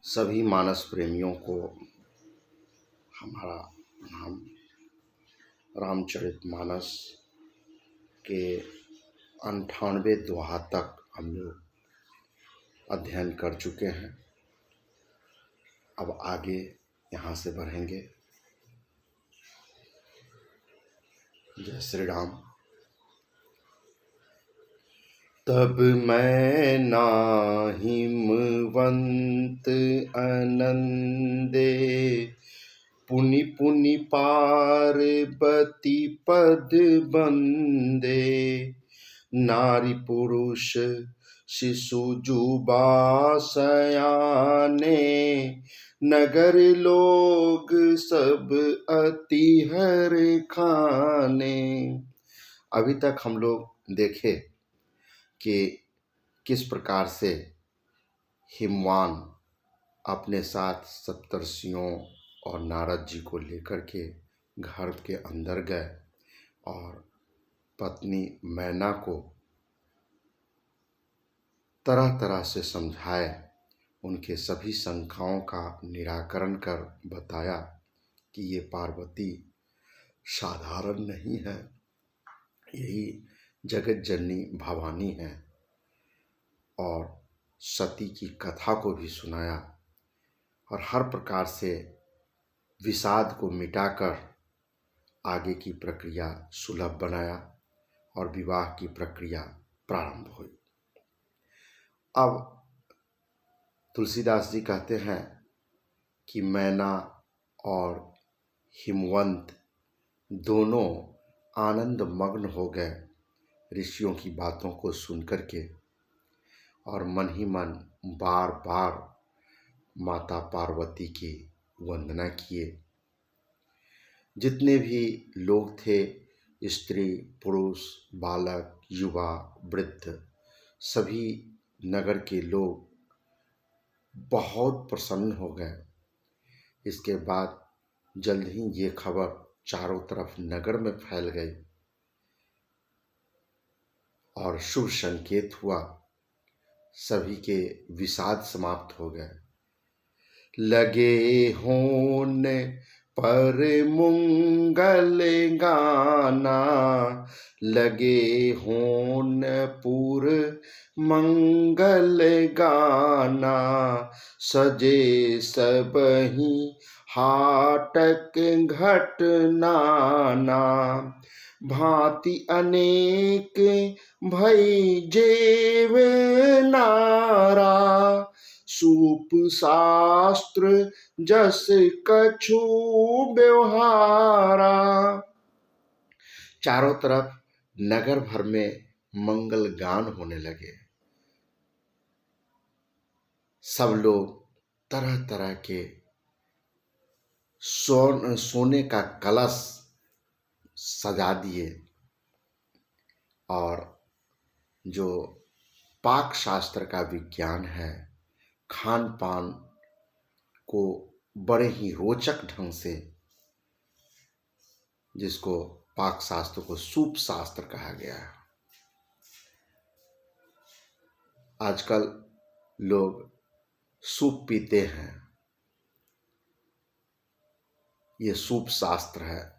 सभी मानस प्रेमियों को हमारा प्रणाम। रामचरितमानस के 98 दोहा तक हम लोग अध्ययन कर चुके हैं। अब आगे यहाँ से बढ़ेंगे। जय श्री राम। तब मैं ना हिमवंत आनंदे, पुनि पुनि पार्वती पद बंदे। नारी पुरुष शिशु जुबा सयाने, नगर लोग सब अति हर खाने। अभी तक हम लोग देखे कि किस प्रकार से हिमवान अपने साथ सप्तर्षियों और नारद जी को लेकर के घर के अंदर गए और पत्नी मैना को तरह तरह से समझाए, उनके सभी शंकाओं का निराकरण कर बताया कि ये पार्वती साधारण नहीं है, यही जगत जननी भवानी है। और सती की कथा को भी सुनाया और हर प्रकार से विषाद को मिटाकर आगे की प्रक्रिया सुलभ बनाया और विवाह की प्रक्रिया प्रारंभ हुई। अब तुलसीदास जी कहते हैं कि मैना और हिमवंत दोनों आनंद मग्न हो गए ऋषियों की बातों को सुनकर के, और मन ही मन बार बार माता पार्वती की वंदना किए। जितने भी लोग थे, स्त्री पुरुष बालक युवा वृद्ध, सभी नगर के लोग बहुत प्रसन्न हो गए। इसके बाद जल्द ही ये खबर चारों तरफ नगर में फैल गई और शुभ संकेत हुआ। सभी के विषाद समाप्त हो गए। लगे होन पर मंगल गाना, लगे होन पुर मंगल गाना। सजे सबहि हाटक घट नाना, भांति अनेक भई जेव नारा। सूप शास्त्र जस कछु व्यवहारा। चारों तरफ नगर भर में मंगल गान होने लगे। सब लोग तरह तरह के सोने का कलश सजा दिए और जो पाक शास्त्र का विज्ञान है, खान पान को बड़े ही रोचक ढंग से, जिसको पाक शास्त्र को सूप शास्त्र कहा गया है। आजकल लोग सूप पीते हैं, ये सूप शास्त्र है।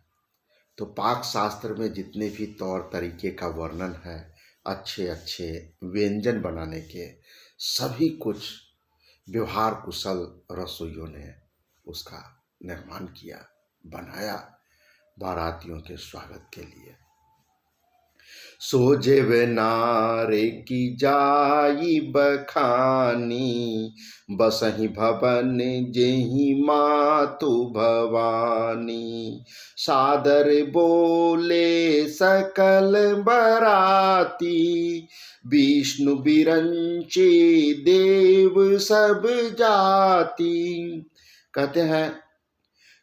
तो पाक शास्त्र में जितने भी तौर तरीके का वर्णन है, अच्छे अच्छे व्यंजन बनाने के, सभी कुछ व्यवहार कुशल रसोइयों ने उसका निर्माण किया, बनाया बारातियों के स्वागत के लिए। सोजेव नारे की जाई बखानी, बसहि भवन जेहि मातु भवानी। सादर बोले सकल बराती, विष्णु बिरंचे देव सब जाति। कहते हैं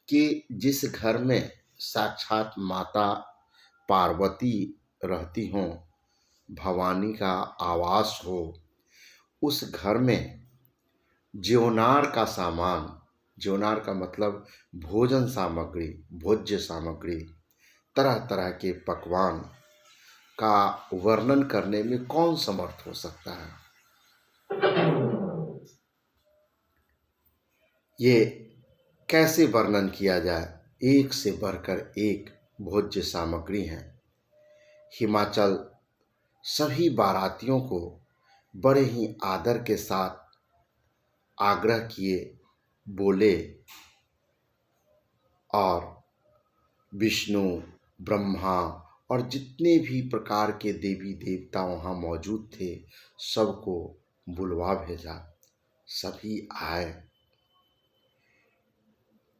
कि जिस घर में साक्षात माता पार्वती रहती हों, भवानी का आवास हो, उस घर में ज्योनार का सामान, ज्योनार का मतलब भोजन सामग्री, भोज्य सामग्री, तरह तरह के पकवान का वर्णन करने में कौन समर्थ हो सकता है। ये कैसे वर्णन किया जाए, एक से बढ़कर एक भोज्य सामग्री हैं। हिमाचल सभी बारातियों को बड़े ही आदर के साथ आग्रह किए, बोले और विष्णु, ब्रह्मा और जितने भी प्रकार के देवी देवता वहाँ मौजूद थे, सबको बुलवा भेजा। सभी आए,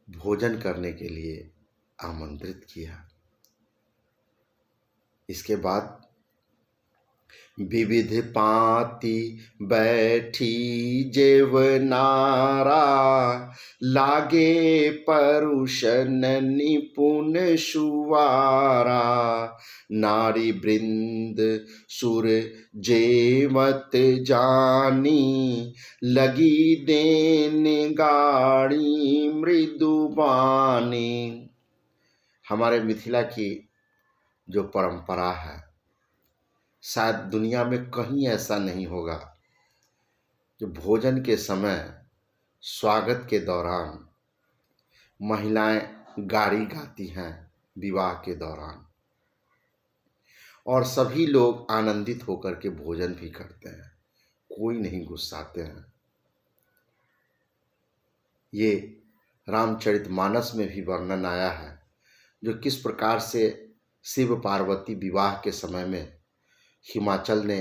भोजन करने के लिए आमंत्रित किया। इसके बाद विविध पाती बैठी जेवनारा, लागे परुषन निपुण सुवारा, नारी वृंद सुर जेमत जानी, लगी देन गाड़ी मृदुबानी। हमारे मिथिला की जो परंपरा है, शायद दुनिया में कहीं ऐसा नहीं होगा जो भोजन के समय, स्वागत के दौरान महिलाएं गाड़ी गाती हैं विवाह के दौरान, और सभी लोग आनंदित होकर के भोजन भी करते हैं, कोई नहीं गुस्साते हैं। ये रामचरितमानस में भी वर्णन आया है, जो किस प्रकार से शिव पार्वती विवाह के समय में हिमाचल ने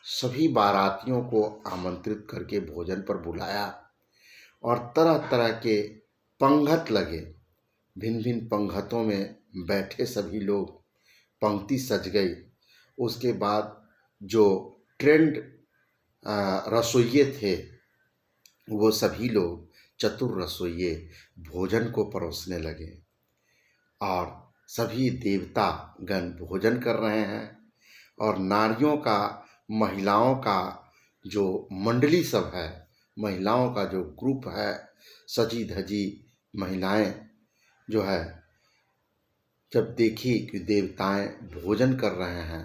सभी बारातियों को आमंत्रित करके भोजन पर बुलाया, और तरह तरह के पंगत लगे। भिन्न भिन्न पंगतों में बैठे सभी लोग, पंक्ति सज गई। उसके बाद जो ट्रेंड रसोइये थे, वो सभी लोग चतुर रसोइये भोजन को परोसने लगे, और सभी देवता गण भोजन कर रहे हैं, और नारियों का, महिलाओं का जो मंडली सब है, महिलाओं का जो ग्रुप है, सजी धजी महिलाएं जो है, जब देखी कि देवताएं भोजन कर रहे हैं,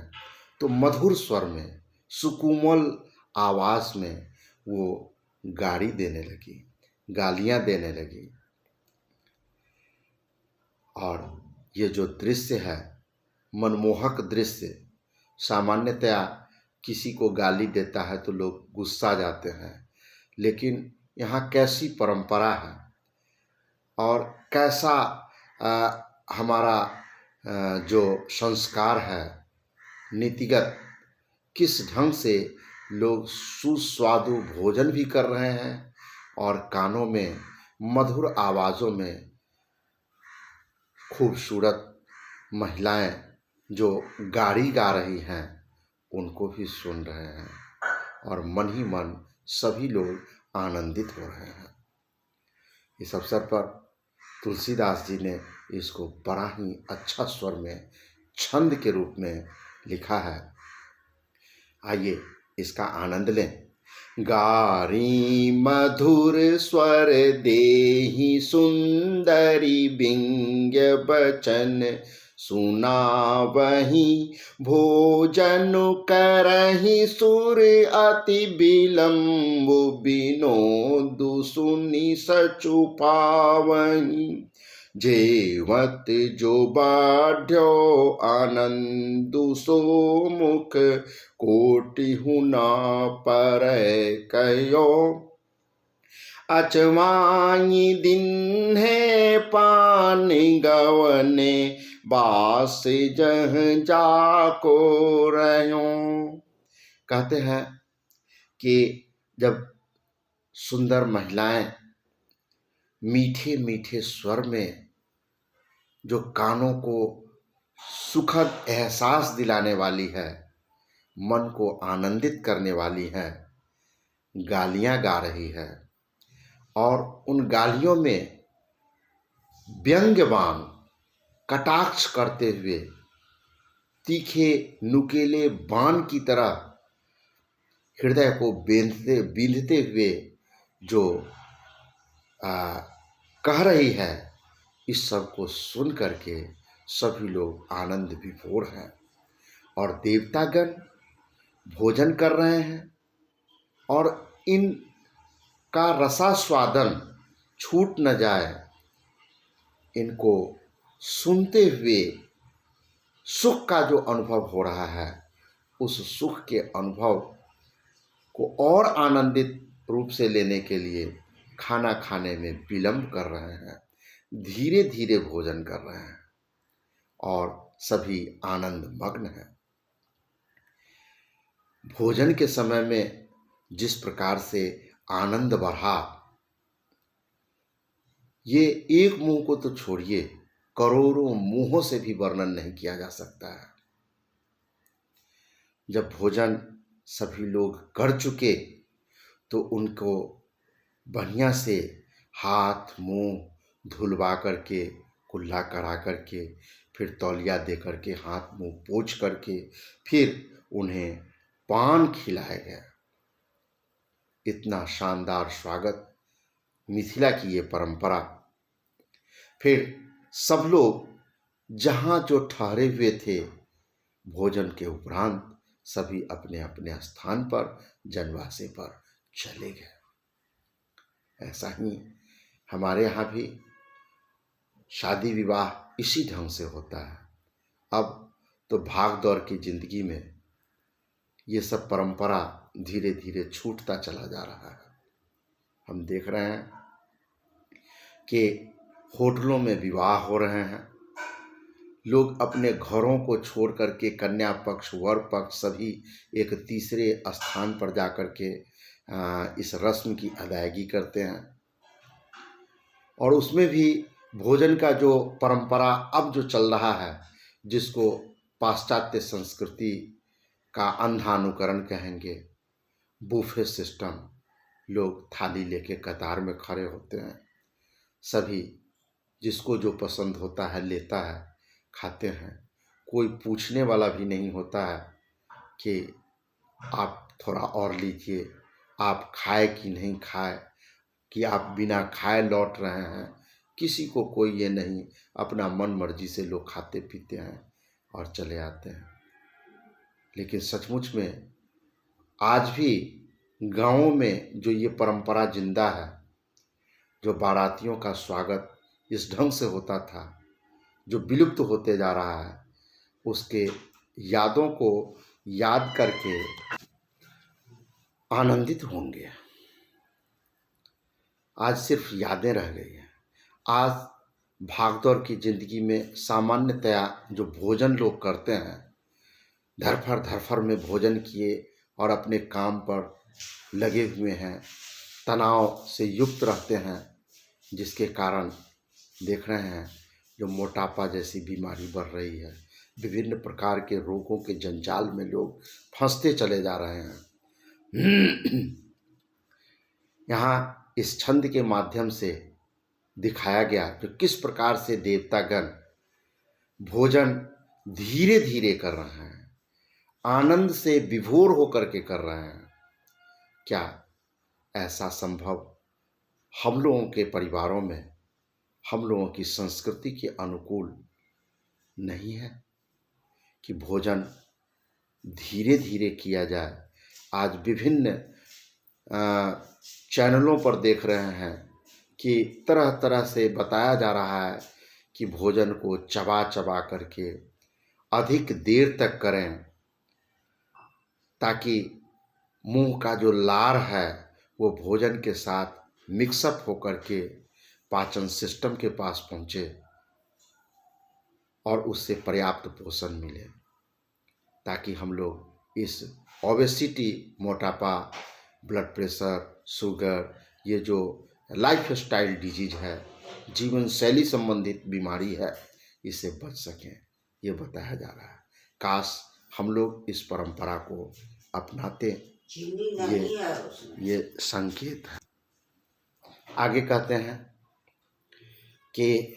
तो मधुर स्वर में, सुकोमल आवाज में वो गाड़ी देने लगी, गालियां देने लगी। और ये जो दृश्य है, मनमोहक दृश्य, सामान्यतया किसी को गाली देता है तो लोग गुस्सा जाते हैं, लेकिन यहाँ कैसी परंपरा है और कैसा हमारा जो संस्कार है नीतिगत, किस ढंग से लोग सुस्वादु भोजन भी कर रहे हैं, और कानों में मधुर आवाज़ों में खूबसूरत महिलाएं जो गाड़ी गा रही हैं उनको भी सुन रहे हैं, और मन ही मन सभी लोग आनंदित हो रहे हैं। इस अवसर पर तुलसीदास जी ने इसको बड़ा ही अच्छा स्वर में, छंद के रूप में लिखा है। आइए इसका आनंद लें। गारी मधुर स्वर देहि सुंदरी बिंग्य बचन, सुनावहि भोजन करहि सुर अति विलंब, विनोदु सुनि सचु पावहि, जेवत जो बाढ़ो आनंदु सो मुख, कोटि हुना पर कयो, अचमाई दिन है पान गवने, बास जह जाको रहो। कहते हैं कि जब सुंदर महिलाएं मीठे मीठे स्वर में, जो कानों को सुखद एहसास दिलाने वाली है, मन को आनंदित करने वाली है, गालियां गा रही है, और उन गालियों में व्यंग्यवान कटाक्ष करते हुए, तीखे नुकीले बाण की तरह हृदय को बींधते हुए जो कह रही है, इस सब को सुन करके सभी लोग आनंद विभोर हैं, और देवतागण भोजन कर रहे हैं, और इन का रसास्वादन छूट न जाए, इनको सुनते हुए सुख का जो अनुभव हो रहा है, उस सुख के अनुभव को और आनंदित रूप से लेने के लिए खाना खाने में विलंब कर रहे हैं, धीरे धीरे भोजन कर रहे हैं और सभी आनंद मग्न हैं। भोजन के समय में जिस प्रकार से आनंद बढ़ा, ये एक मुंह को तो छोड़िए, करोड़ों मुंहों से भी वर्णन नहीं किया जा सकता है। जब भोजन सभी लोग कर चुके तो उनको बढ़िया से हाथ मुंह धुलवा करके, कुल्ला करा करके, फिर तौलिया दे करके हाथ मुंह पोंछ करके फिर उन्हें पान खिलाया गया। इतना शानदार स्वागत, मिथिला की ये परंपरा। फिर सब लोग जहाँ जो ठहरे हुए थे, भोजन के उपरांत सभी अपने अपने स्थान पर जनवासे पर चले गए। ऐसा ही हमारे यहाँ भी शादी विवाह इसी ढंग से होता है। अब तो भाग दौड़ की जिंदगी में ये सब परंपरा धीरे धीरे छूटता चला जा रहा है। हम देख रहे हैं कि होटलों में विवाह हो रहे हैं, लोग अपने घरों को छोड़ करके कन्या पक्ष वर पक्ष सभी एक तीसरे स्थान पर जा कर के इस रस्म की अदायगी करते हैं। और उसमें भी भोजन का जो परंपरा अब जो चल रहा है, जिसको पाश्चात्य संस्कृति का अंधा अनुकरण कहेंगे, बुफे सिस्टम। लोग थाली लेके कतार में खड़े होते हैं, सभी जिसको जो पसंद होता है लेता है, खाते हैं। कोई पूछने वाला भी नहीं होता है कि आप थोड़ा और लीजिए, आप खाए कि नहीं खाए, कि आप बिना खाए लौट रहे हैं। किसी को कोई ये नहीं, अपना मन मर्जी से लोग खाते पीते हैं और चले आते हैं। लेकिन सचमुच में आज भी गाँवों में जो ये परंपरा जिंदा है, जो बारातियों का स्वागत इस ढंग से होता था, जो विलुप्त होते जा रहा है, उसके यादों को याद करके आनंदित होंगे। आज सिर्फ यादें रह गई हैं। आज भागदौड़ की जिंदगी में सामान्यतया जो भोजन लोग करते हैं, धरफर में भोजन किए और अपने काम पर लगे हुए हैं, तनाव से युक्त रहते हैं, जिसके कारण देख रहे हैं जो मोटापा जैसी बीमारी बढ़ रही है। विभिन्न प्रकार के रोगों के जंजाल में लोग फंसते चले जा रहे हैं। यहाँ इस छंद के माध्यम से दिखाया गया कि किस प्रकार से देवतागण भोजन धीरे धीरे कर रहे हैं, आनंद से विभोर होकर के कर रहे हैं। क्या ऐसा संभव हम लोगों के परिवारों में, हम लोगों की संस्कृति के अनुकूल नहीं है कि भोजन धीरे धीरे किया जाए? आज विभिन्न चैनलों पर देख रहे हैं कि तरह तरह से बताया जा रहा है कि भोजन को चबा चबा करके अधिक देर तक करें, ताकि मुंह का जो लार है वो भोजन के साथ मिक्सअप होकर के पाचन सिस्टम के पास पहुँचे और उससे पर्याप्त पोषण मिले, ताकि हम लोग इस ओबेसिटी, मोटापा, ब्लड प्रेशर, शुगर, ये जो लाइफ स्टाइल डिजीज है, जीवन शैली संबंधित बीमारी है, इससे बच सकें। ये बताया जा रहा है। काश हम लोग इस परंपरा को अपनाते। ये संकेत है। आगे कहते हैं कि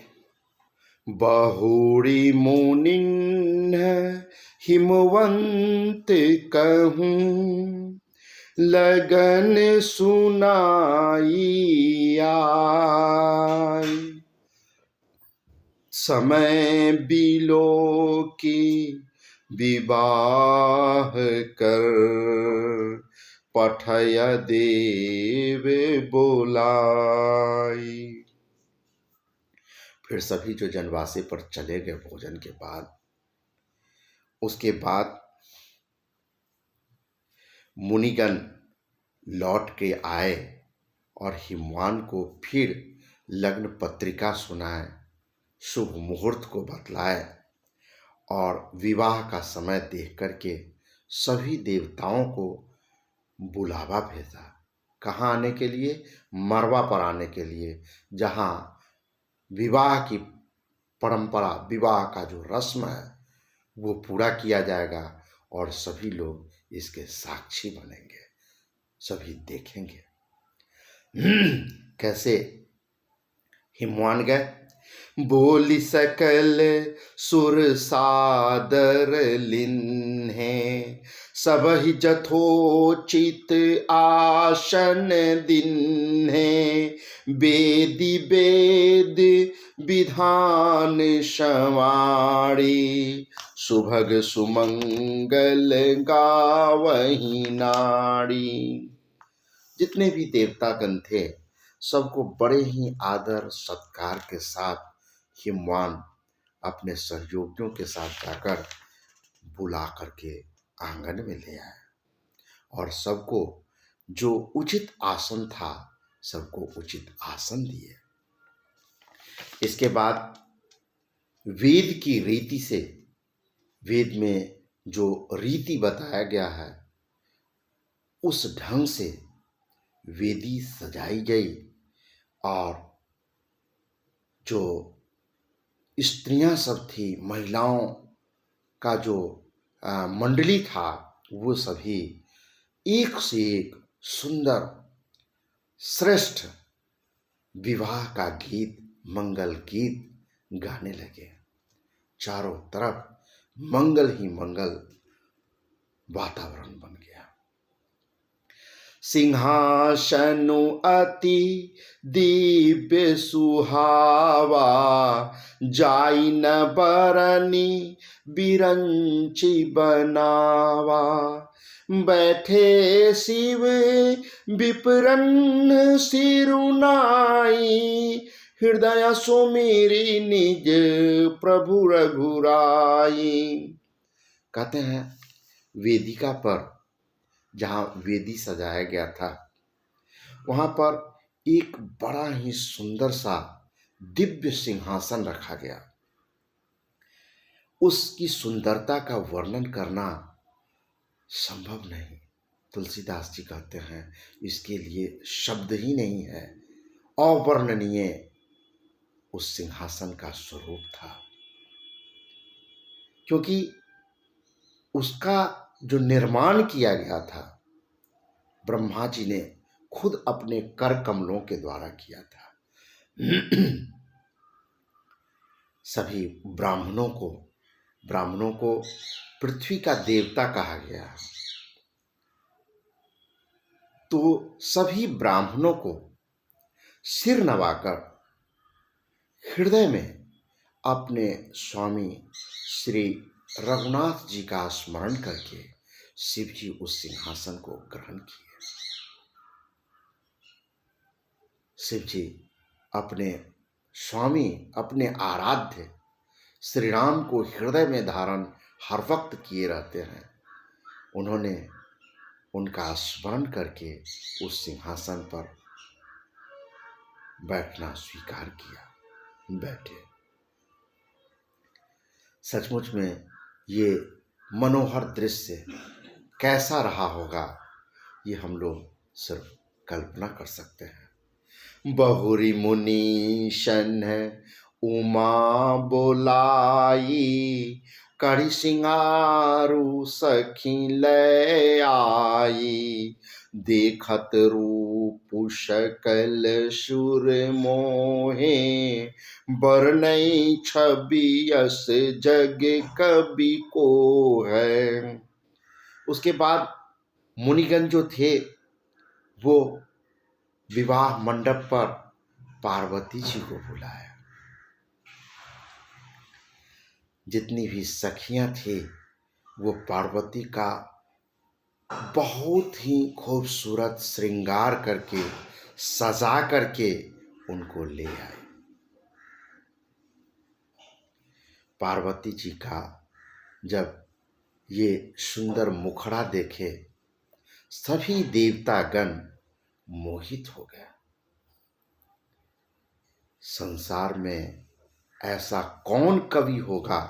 बहुड़ी मुनिन हिमवंत कहूँ, लगन सुनाई आय। समय बिलो की विवाह कर, पठय देव बोलाई। फिर सभी जो जनवासे पर चले गए भोजन के बाद, उसके बाद मुनिगण लौट के आए और हिमवान को फिर लग्न पत्रिका सुनाए, शुभ मुहूर्त को बतलाए और विवाह का समय देख करके सभी देवताओं को बुलावा भेजा। कहाँ आने के लिए? मरवा पर आने के लिए, जहाँ विवाह की परंपरा, विवाह का जो रस्म है वो पूरा किया जाएगा और सभी लोग इसके साक्षी बनेंगे, सभी देखेंगे। कैसे हिमवान गए? बोली सकल सुर सादर लिन्हे, सबहि जथोचित आसन दिन्हे, वेदी वेद विधान संवारी, सुभग सुमंगल गावही नारी। जितने भी देवतागण थे सबको बड़े ही आदर सत्कार के साथ हिमवान अपने सहयोगियों के साथ जाकर बुला करके आंगन में ले आए और सबको जो उचित आसन था सबको उचित आसन दिए। इसके बाद वेद की रीति से, वेद में जो रीति बताया गया है उस ढंग से वेदी सजाई गई और जो स्त्रियां सब थी, महिलाओं का जो मंडली था, वो सभी एक से एक सुंदर श्रेष्ठ विवाह का गीत, मंगल गीत गाने लगे। चारों तरफ मंगल ही मंगल वातावरण बन गया। सिंहासनु अति दिव्य सुहावा, जाई न बरनी बिरंची बनावा, बैठे शिव विप्रन्न सिरुनाई, हृदय सुमिरी निज प्रभु रघुराई। कहते हैं वेदिका पर, जहाँ वेदी सजाया गया था, वहाँ पर एक बड़ा ही सुंदर सा दिव्य सिंहासन रखा गया। उसकी सुंदरता का वर्णन करना संभव नहीं। तुलसीदास जी कहते हैं इसके लिए शब्द ही नहीं है, अवर्णनीय उस सिंहासन का स्वरूप था। क्योंकि उसका जो निर्माण किया गया था ब्रह्मा जी ने खुद अपने कर कमलों के द्वारा किया था। सभी ब्राह्मणों को पृथ्वी का देवता कहा गया। तो सभी ब्राह्मणों को सिर नवाकर हृदय में अपने स्वामी श्री रघुनाथ जी का स्मरण करके शिव जी उस सिंहासन को ग्रहण किए। शिव जी अपने स्वामी, अपने आराध्य श्री राम को हृदय में धारण हर वक्त किए रहते हैं। उन्होंने उनका स्मरण करके उस सिंहासन पर बैठना स्वीकार किया, बैठे। सचमुच में ये मनोहर दृश्य कैसा रहा होगा, ये हम लोग सिर्फ कल्पना कर सकते हैं। बहुरी मुनीशन उमा बोलाई, कड़ी सिंगारू सखी ले आई, देखत रूप सकल सुर मोहे, बरनई छवि यस जग कवि को है। उसके बाद मुनिगण जो थे वो विवाह मंडप पर पार्वती जी को बुलाया। जितनी भी सखियां थी वो पार्वती का बहुत ही खूबसूरत श्रृंगार करके सजा करके उनको ले आए। पार्वती जी का जब ये सुंदर मुखड़ा देखे सभी देवतागण मोहित हो गया। संसार में ऐसा कौन कवि होगा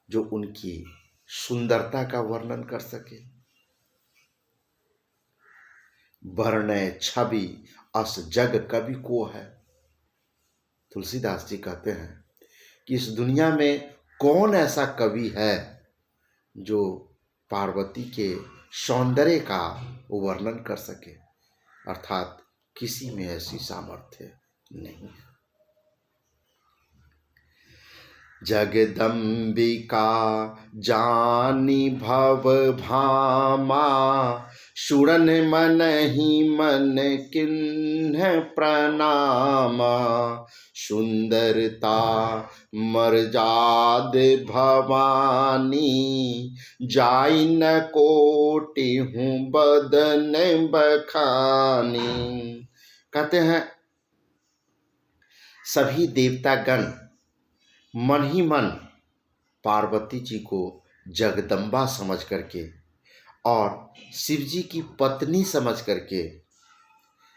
जो उनकी सुंदरता का वर्णन कर सके। वर्णय छवि अस जग कवि को है। तुलसीदास जी कहते हैं कि इस दुनिया में कौन ऐसा कवि है जो पार्वती के सौंदर्य का वर्णन कर सके, अर्थात किसी में ऐसी सामर्थ्य नहीं है। जगदम्बिका जानी भव भामा, सुरन मन ही मन किन्ह प्रणामा। सुंदरता मर्जाद भवानी, जाई न कोटि हूँ बदन बखानी। कहते हैं सभी देवतागण मन ही मन पार्वती जी को जगदम्बा समझ करके और शिव जी की पत्नी समझ करके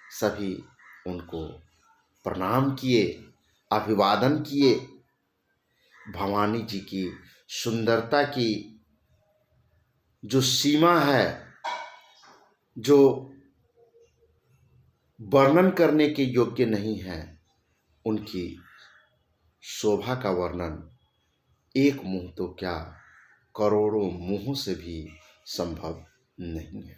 सभी उनको प्रणाम किए, अभिवादन किए। भवानी जी की सुंदरता की जो सीमा है, जो वर्णन करने के योग्य नहीं है, उनकी शोभा का वर्णन एक मुंह तो क्या करोड़ों मुंहों से भी संभव नहीं है।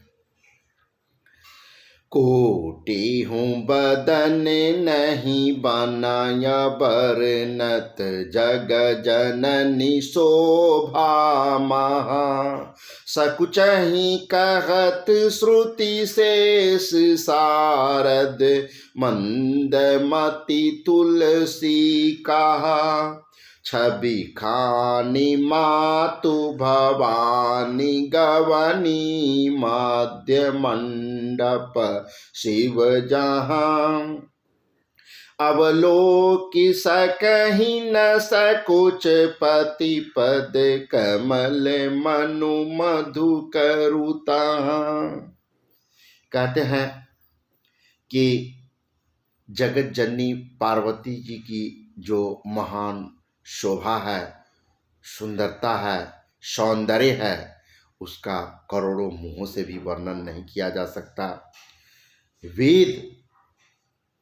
कोटि हूँ बदन नहीं बनाया बरनत, जग जननी शोभा महा। सकुचहि कहत श्रुति शेष सारद, मंदमति तुलसी कहा। छवि खानी मातु भवानी, गवनी मध्य मंडप शिव जहाँ। अवलोकि सकहि न सकुच पति पद, कमल मनु मधु करुता। कहते हैं कि जगत जननी पार्वती जी की जो महान शोभा है, सुंदरता है, सौंदर्य है, उसका करोड़ों मुंहों से भी वर्णन नहीं किया जा सकता। वेद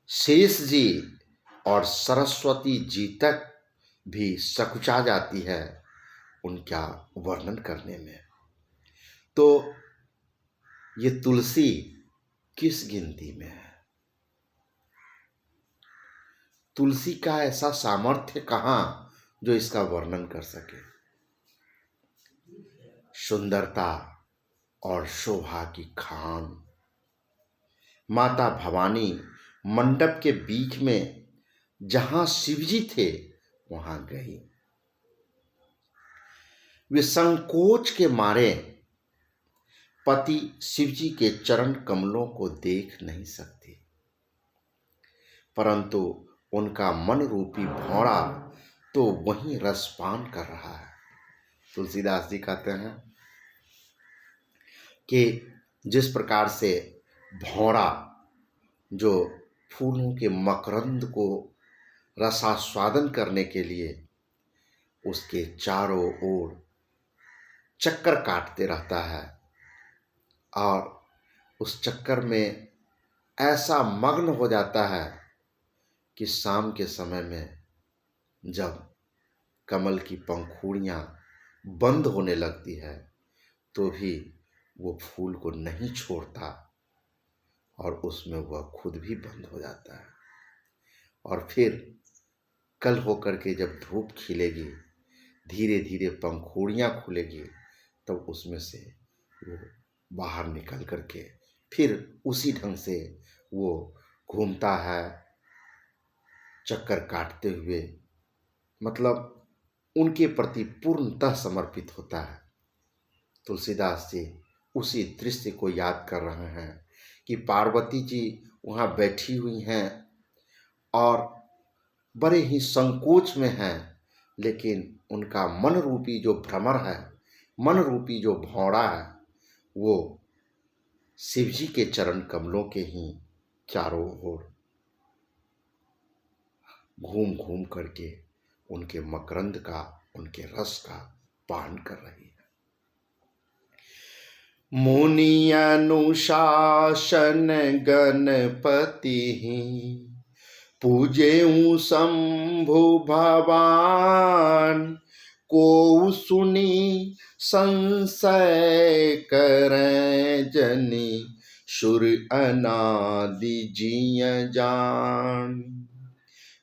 शेष जी और सरस्वती जी तक भी सकुचा जाती है उनका वर्णन करने में। तो ये तुलसी किस गिनती में है? तुलसी का ऐसा सामर्थ्य कहाँ जो इसका वर्णन कर सके। सुंदरता और शोभा की खान। माता भवानी मंडप के बीच में जहां शिवजी थे वहां गई। वे संकोच के मारे पति शिवजी के चरण कमलों को देख नहीं सकती, परंतु उनका मन रूपी भौरा तो वहीं रसपान कर रहा है। तुलसीदास जी कहते हैं कि जिस प्रकार से भौरा जो फूलों के मकरंद को रसास्वादन करने के लिए उसके चारों ओर चक्कर काटते रहता है और उस चक्कर में ऐसा मग्न हो जाता है कि शाम के समय में जब कमल की पंखुड़ियाँ बंद होने लगती है तो भी वो फूल को नहीं छोड़ता और उसमें वह खुद भी बंद हो जाता है। और फिर कल होकर के जब धूप खिलेगी, धीरे धीरे पंखुड़ियाँ खुलेगी, तब उसमें से वो बाहर निकल करके फिर उसी ढंग से वो घूमता है चक्कर काटते हुए, मतलब उनके प्रति पूर्णतः समर्पित होता है। तुलसीदास जी उसी दृश्य को याद कर रहे हैं कि पार्वती जी वहाँ बैठी हुई हैं और बड़े ही संकोच में हैं, लेकिन उनका मन रूपी जो भ्रमर है, मन रूपी जो भौरा है, वो शिव जी के चरण कमलों के ही चारों ओर घूम घूम करके उनके मकरंद का, उनके रस का पान कर रही है। मुनि अनुशासन गणपति पूजेऊ शंभु भवान, को सुनी संशय करें जनी, सुर अनादि जिय जान।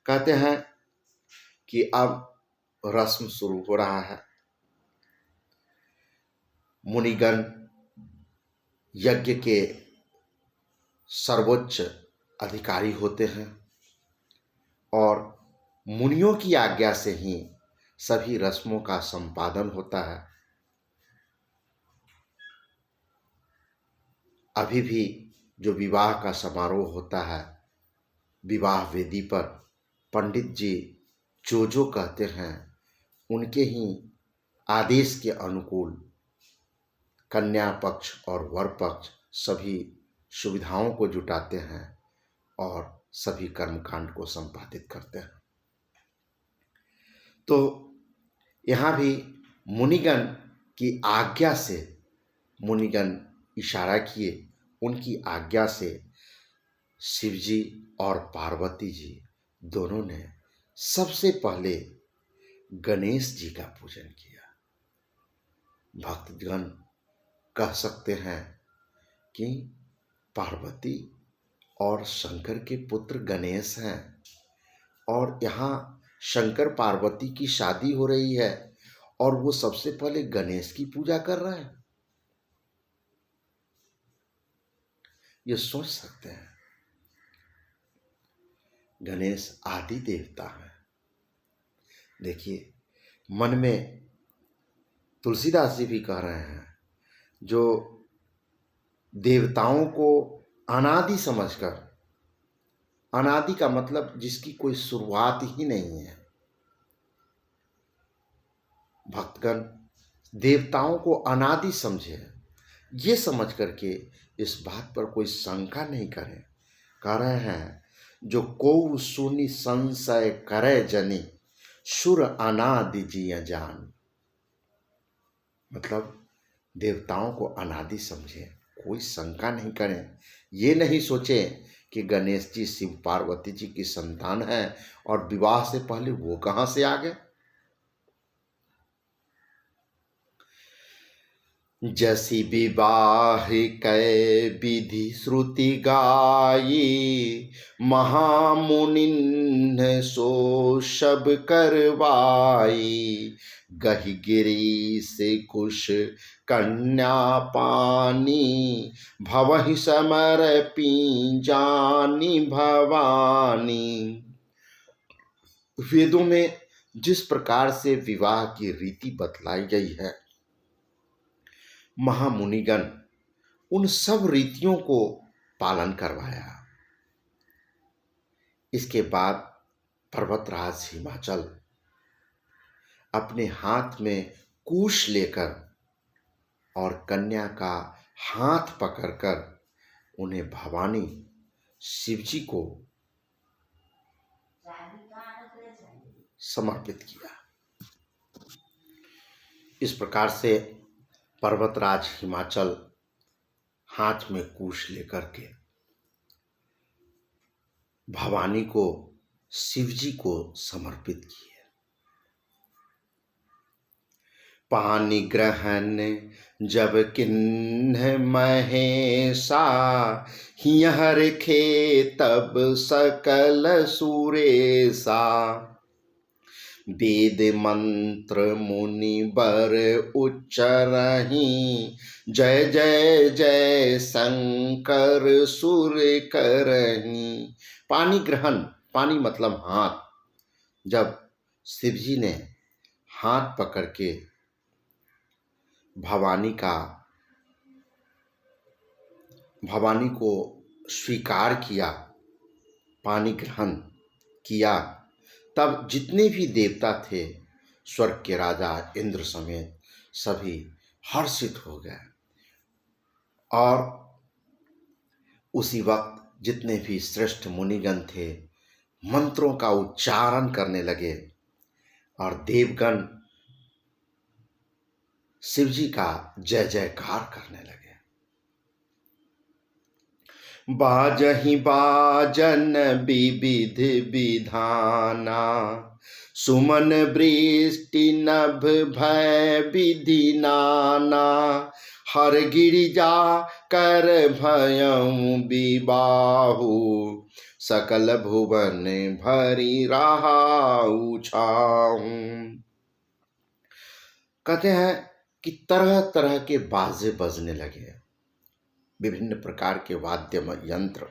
कहते हैं कि अब रस्म शुरू हो रहा है। मुनिगण यज्ञ के सर्वोच्च अधिकारी होते हैं और मुनियों की आज्ञा से ही सभी रस्मों का संपादन होता है। अभी भी जो विवाह का समारोह होता है, विवाह वेदी पर पंडित जी जो जो कहते हैं, उनके ही आदेश के अनुकूल कन्या पक्ष और वर पक्ष सभी सुविधाओं को जुटाते हैं और सभी कर्मकांड को संपादित करते हैं। तो यहाँ भी मुनिगण की आज्ञा से, मुनिगण इशारा किए, उनकी आज्ञा से शिवजी और पार्वती जी दोनों ने सबसे पहले गणेश जी का पूजन किया। भक्तगण कह सकते हैं कि पार्वती और शंकर के पुत्र गणेश हैं और यहाँ शंकर पार्वती की शादी हो रही है और वो सबसे पहले गणेश की पूजा कर रहे हैं। ये सोच सकते हैं, गणेश आदि देवता है। देखिए, मन में तुलसीदास जी भी कह रहे हैं, जो देवताओं को अनादि समझकर, अनादि का मतलब जिसकी कोई शुरुआत ही नहीं है, भक्तगण देवताओं को अनादि समझे, ये समझ करके इस बात पर कोई शंका नहीं करें। कह रहे हैं, जो को सुनि संशय करे जनी, सुर अनादि जिय जान। मतलब देवताओं को अनादि समझे, कोई शंका नहीं करें, ये नहीं सोचें कि गणेश जी शिव पार्वती जी की संतान है और विवाह से पहले वो कहाँ से आ गए। जैसी विवाह कै विधि श्रुति गाई, महामुनिन सो सब करवाई, गहि गिरी से कुश कन्या पानी, भवहि समर पींजानी भवानी। वेदों में जिस प्रकार से विवाह की रीति बतलाई गई है, महामुनिगण उन सब रीतियों को पालन करवाया। इसके बाद पर्वतराज हिमाचल अपने हाथ में कुश लेकर और कन्या का हाथ पकड़कर उन्हें भवानी शिवजी को समर्पित किया। इस प्रकार से पर्वतराज हिमाचल हाथ में कुश लेकर के भवानी को शिवजी को समर्पित किए। पानी ग्रहण जब किन्ह महेशा, हियहर खे तब सकल सुरेशा, वेद मंत्र मुनि बर उच्चरहि, जय जय जय शंकर सुर करहि। पानी ग्रहण, पानी मतलब हाथ, जब शिवजी ने हाथ पकड़ के भवानी का भवानी को स्वीकार किया, पानी ग्रहण किया, तब जितने भी देवता थे, स्वर्ग के राजा इंद्र समेत सभी हर्षित हो गए। और उसी वक्त जितने भी श्रेष्ठ मुनिगण थे मंत्रों का उच्चारण करने लगे और देवगण शिव जी का जय जयकार करने लगे। बाजहि बाजन विविध विधाना, सुमन वृष्टि नभ भय विधि नाना, हर गिरिजा कर भयउ विबाहु, सकल भुवन भरी राहु छाहु। कहते हैं कि तरह तरह के बाजे बजने लगे, विभिन्न प्रकार के वाद्य यंत्र,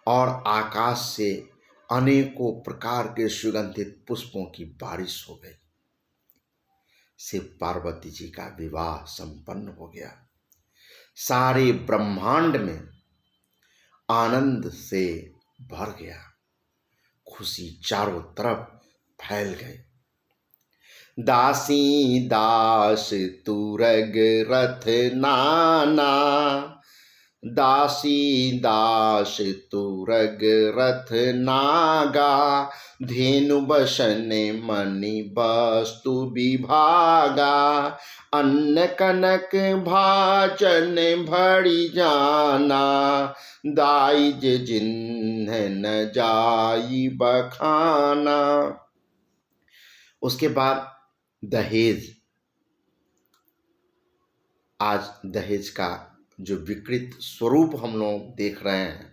और आकाश से अनेकों प्रकार के सुगंधित पुष्पों की बारिश हो गई। शिव पार्वती जी का विवाह संपन्न हो गया। सारे ब्रह्मांड में आनंद से भर गया, खुशी चारों तरफ फैल गई। दासी दास तुरग रथ नाना, दासी दास तुरग रथ नागा, धेनु बसन मणि वस्तु विभागा, अन्न कनक भाजन भरी जाना, दाइज जिन्ह न जाई बखाना। उसके बाद दहेज। आज दहेज का जो विकृत स्वरूप हम लोग देख रहे हैं,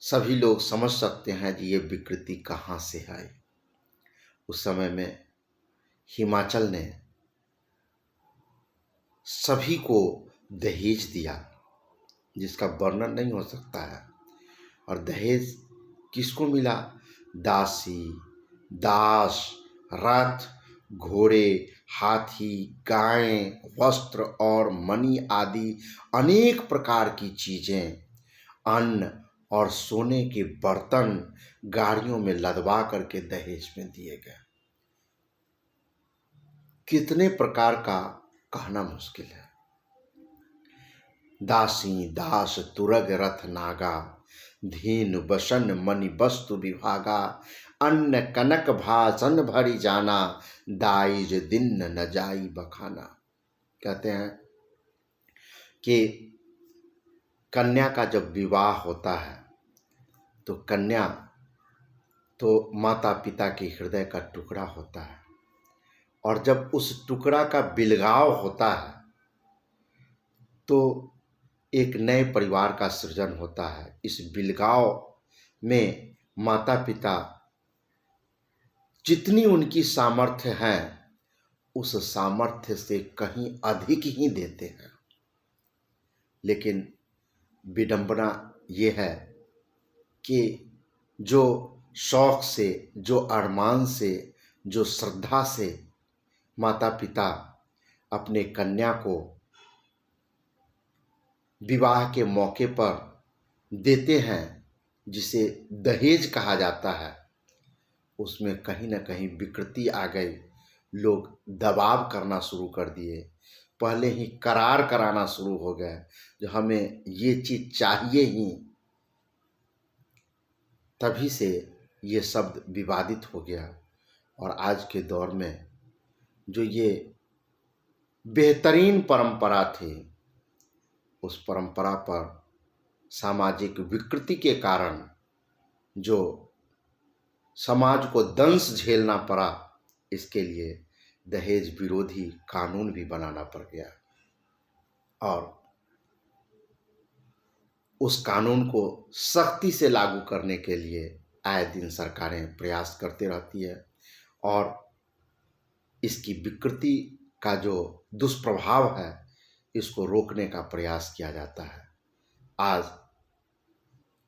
सभी लोग समझ सकते हैं कि ये विकृति कहाँ से आई। उस समय में हिमाचल ने सभी को दहेज दिया, जिसका वर्णन नहीं हो सकता है। और दहेज किसको मिला? दासी, दास, रथ, घोड़े, हाथी, गायें, वस्त्र और मणि आदि अनेक प्रकार की चीजें, अन्न और सोने के बर्तन गाड़ियों में लदवा करके दहेज में दिए गए। कितने प्रकार का कहना मुश्किल है। दासी दास तुरग रथ नागा, धेनु बसन मणि वस्तु विभागा, अन्न कनक भासन भरी जाना, दाइज दिन न जाई बखाना। कहते हैं कि कन्या का जब विवाह होता है तो कन्या तो माता पिता के हृदय का टुकड़ा होता है, और जब उस टुकड़ा का बिलगाव होता है तो एक नए परिवार का सृजन होता है। इस बिलगाव में माता पिता जितनी उनकी सामर्थ्य है उस सामर्थ्य से कहीं अधिक ही देते हैं। लेकिन विडंबना ये है कि जो शौक से, जो अरमान से, जो श्रद्धा से माता पिता अपने कन्या को विवाह के मौके पर देते हैं, जिसे दहेज कहा जाता है, उसमें कहीं ना कहीं विकृति आ गई। लोग दबाव करना शुरू कर दिए, पहले ही करार कराना शुरू हो गए जो हमें ये चीज़ चाहिए ही। तभी से ये शब्द विवादित हो गया। और आज के दौर में जो ये बेहतरीन परंपरा थी, उस परंपरा पर सामाजिक विकृति के कारण जो समाज को दंश झेलना पड़ा, इसके लिए दहेज विरोधी कानून भी बनाना पड़ गया। और उस कानून को सख्ती से लागू करने के लिए आए दिन सरकारें प्रयास करती रहती है, और इसकी विकृति का जो दुष्प्रभाव है इसको रोकने का प्रयास किया जाता है। आज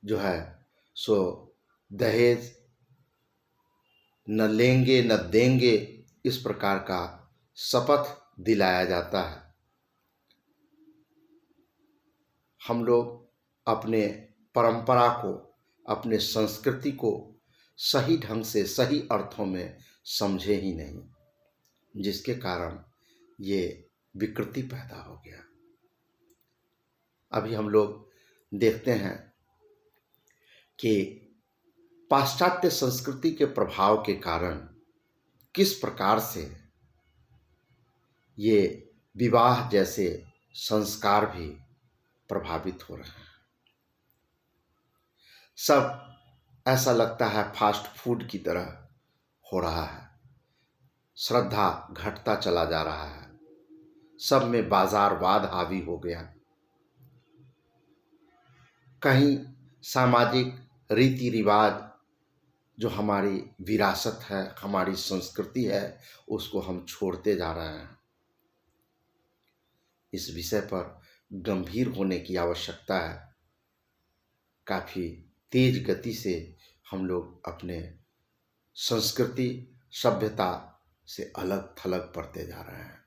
जो है सो दहेज न लेंगे न देंगे, इस प्रकार का शपथ दिलाया जाता है। हम लोग अपने परंपरा को, अपने संस्कृति को सही ढंग से, सही अर्थों में समझे ही नहीं, जिसके कारण ये विकृति पैदा हो गया। अभी हम लोग देखते हैं कि पाश्चात्य संस्कृति के प्रभाव के कारण किस प्रकार से ये विवाह जैसे संस्कार भी प्रभावित हो रहे हैं। सब ऐसा लगता है फास्ट फूड की तरह हो रहा है, श्रद्धा घटता चला जा रहा है, सब में बाजारवाद हावी हो गया। कहीं सामाजिक रीति रिवाज जो हमारी विरासत है, हमारी संस्कृति है, उसको हम छोड़ते जा रहे हैं। इस विषय पर गंभीर होने की आवश्यकता है। काफ़ी तेज गति से हम लोग अपने संस्कृति, सभ्यता से अलग थलग पड़ते जा रहे हैं।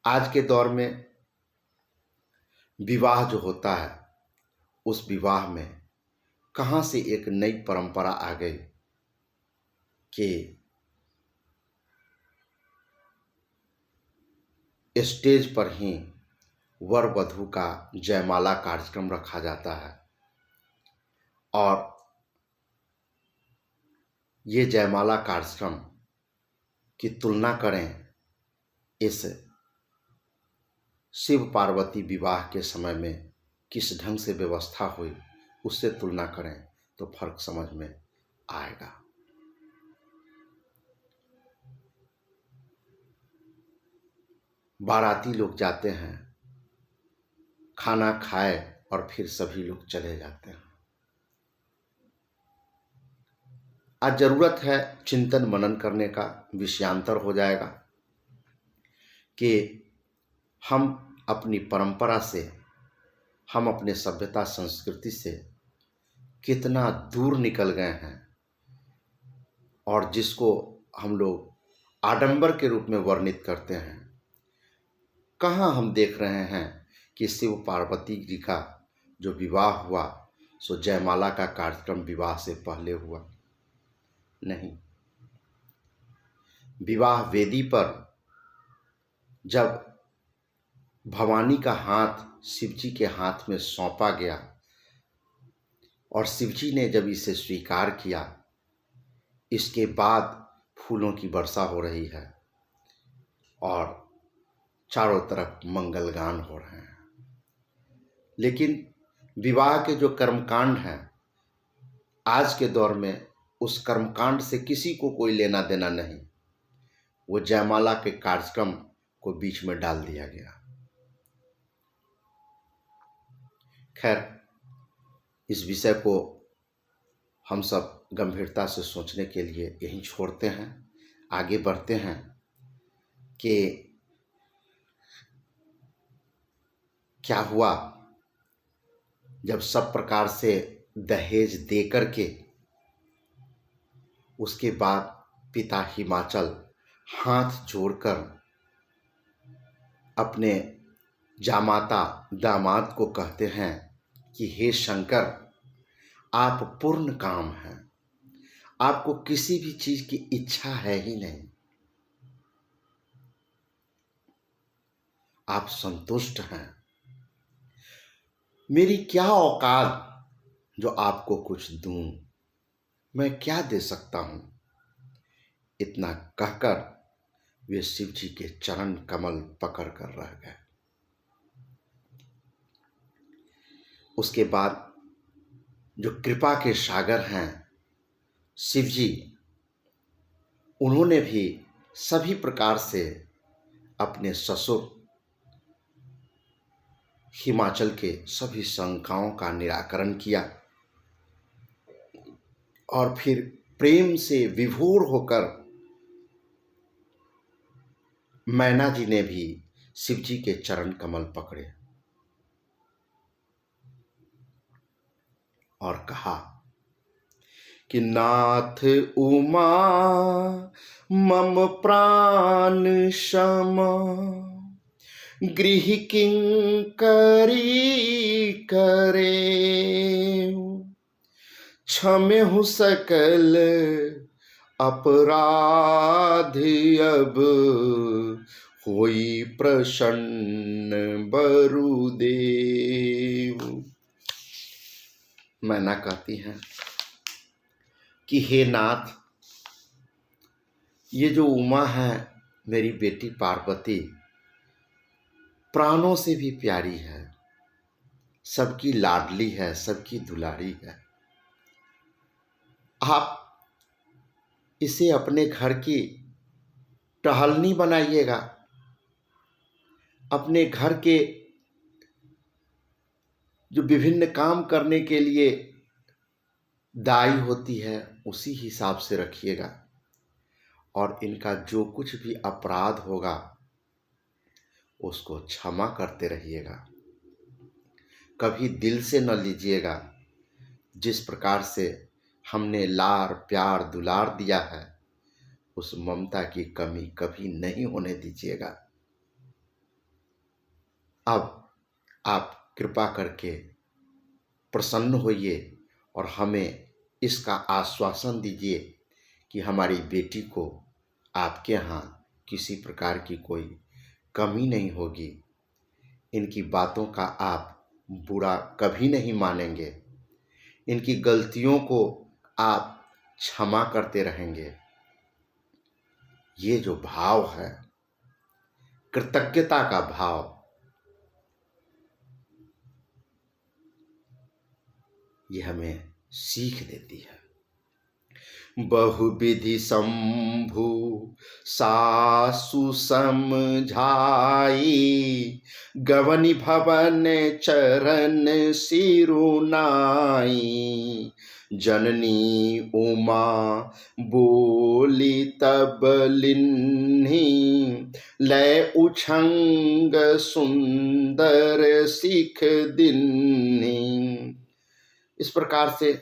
आज के दौर में विवाह जो होता है, उस विवाह में कहाँ से एक नई परंपरा आ गई कि स्टेज पर ही वर वधू का जयमाला कार्यक्रम रखा जाता है और ये जयमाला कार्यक्रम की तुलना करें इस शिव पार्वती विवाह के समय में किस ढंग से व्यवस्था हुई, उससे तुलना करें तो फर्क समझ में आएगा। बाराती लोग जाते हैं, खाना खाए और फिर सभी लोग चले जाते हैं। आज जरूरत है चिंतन मनन करने का, विषयांतर हो जाएगा कि हम अपनी परंपरा से, हम अपने सभ्यता संस्कृति से कितना दूर निकल गए हैं और जिसको हम लोग आडंबर के रूप में वर्णित करते हैं। कहाँ हम देख रहे हैं कि शिव पार्वती जी का जो विवाह हुआ सो जयमाला का कार्यक्रम विवाह से पहले हुआ? नहीं। विवाह वेदी पर जब भवानी का हाथ शिवजी के हाथ में सौंपा गया और शिवजी ने जब इसे स्वीकार किया, इसके बाद फूलों की वर्षा हो रही है और चारों तरफ मंगलगान हो रहे हैं। लेकिन विवाह के जो कर्मकांड हैं, आज के दौर में उस कर्मकांड से किसी को कोई लेना देना नहीं। वो जयमाला के कार्यक्रम को बीच में डाल दिया गया। खैर, इस विषय को हम सब गंभीरता से सोचने के लिए यहीं छोड़ते हैं, आगे बढ़ते हैं कि क्या हुआ जब सब प्रकार से दहेज दे करके उसके बाद पिता हिमाचल हाथ जोड़कर अपने जामाता दामाद को कहते हैं कि हे शंकर, आप पूर्ण काम हैं, आपको किसी भी चीज की इच्छा है ही नहीं, आप संतुष्ट हैं, मेरी क्या औकात जो आपको कुछ दूं, मैं क्या दे सकता हूं। इतना कहकर वे शिव जी के चरण कमल पकड़ कर रह गए। उसके बाद जो कृपा के सागर हैं शिव जी, उन्होंने भी सभी प्रकार से अपने ससुर हिमाचल के सभी शंकाओं का निराकरण किया और फिर प्रेम से विभोर होकर मैना जी ने भी शिव जी के चरण कमल पकड़े और कहा कि नाथ उमा मम प्राण सम, गृह किंकरी करे, क्षम्यहु सकल अपराध अब, होई प्रसन्न बरुदेव। मैना कहती हैं कि हे नाथ, ये जो उमा है मेरी बेटी पार्वती प्राणों से भी प्यारी है, सबकी लाडली है, सबकी दुलारी है। आप इसे अपने घर की टहलनी बनाइएगा, अपने घर के जो विभिन्न काम करने के लिए दाई होती है उसी हिसाब से रखिएगा, और इनका जो कुछ भी अपराध होगा उसको क्षमा करते रहिएगा। कभी दिल से न लीजिएगा। जिस प्रकार से हमने लार प्यार दुलार दिया है उस ममता की कमी कभी नहीं होने दीजिएगा। अब आप कृपा करके प्रसन्न होइए और हमें इसका आश्वासन दीजिए कि हमारी बेटी को आपके यहाँ किसी प्रकार की कोई कमी नहीं होगी। इनकी बातों का आप बुरा कभी नहीं मानेंगे, इनकी गलतियों को आप क्षमा करते रहेंगे। ये जो भाव है, कृतज्ञता का भाव, ये हमें सीख देती है। बहुविधि शंभु सासु समझाई, गवनि भवन चरण सिरुनाई। जननी उमा बोली तब लिन्ही, लय उछंग सुंदर सीख दिन्ही। इस प्रकार से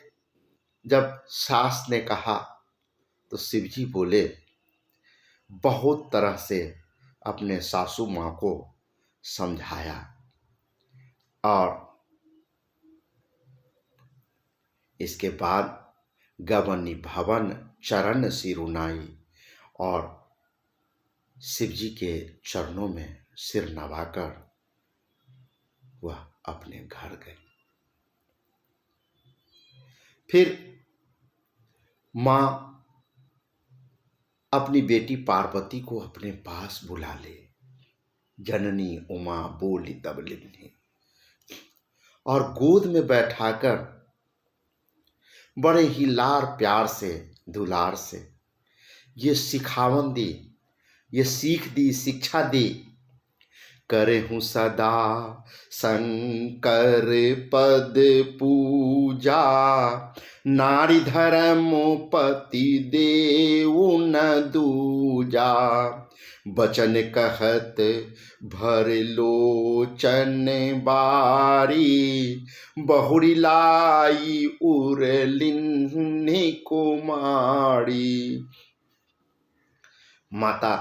जब सास ने कहा तो शिवजी बोले, बहुत तरह से अपने सासू माँ को समझाया और इसके बाद गवनी भवन चरण सिरुनाई, और शिवजी के चरणों में सिर नवाकर वह अपने घर गए। फिर माँ अपनी बेटी पार्वती को अपने पास बुला ले। जननी उमा बोली तब लिन्ही, और गोद में बैठाकर बड़े ही लार प्यार से दुलार से ये सिखावन दी, ये सीख दी, शिक्षा दी। करे हूँ सदा शंकर पद पूजा, नारी धर्म पति देव न दूजा। बचन कहत भर लोचन बारी, बहुरी लाई उर लिन्ही कुमारी। माता